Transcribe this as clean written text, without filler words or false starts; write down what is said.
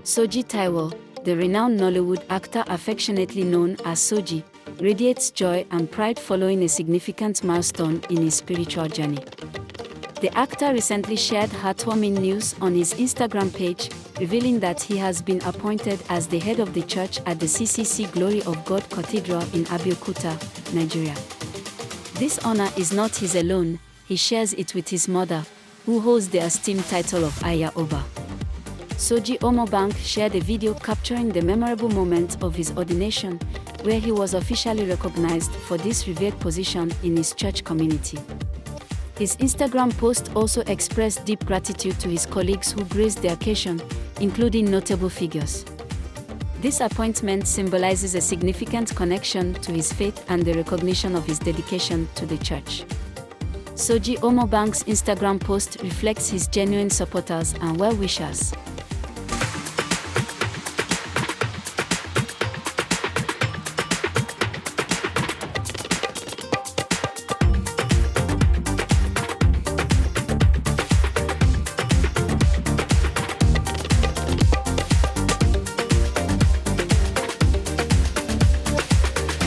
Soji Taiwo, the renowned Nollywood actor affectionately known as Soji, radiates joy and pride following a significant milestone in his spiritual journey. The actor recently shared heartwarming news on his Instagram page, revealing that he has been appointed as the head of the church at the CCC Glory of God Cathedral in Abeokuta, Nigeria. This honor is not his alone, he shares it with his mother, who holds the esteemed title of Aya Oba. Soji Omobanke shared a video capturing the memorable moment of his ordination, where he was officially recognized for this revered position in his church community. His Instagram post also expressed deep gratitude to his colleagues who graced the occasion, including notable figures. This appointment symbolizes a significant connection to his faith and the recognition of his dedication to the church. Soji Omobanke's Instagram post reflects his genuine supporters and well-wishers.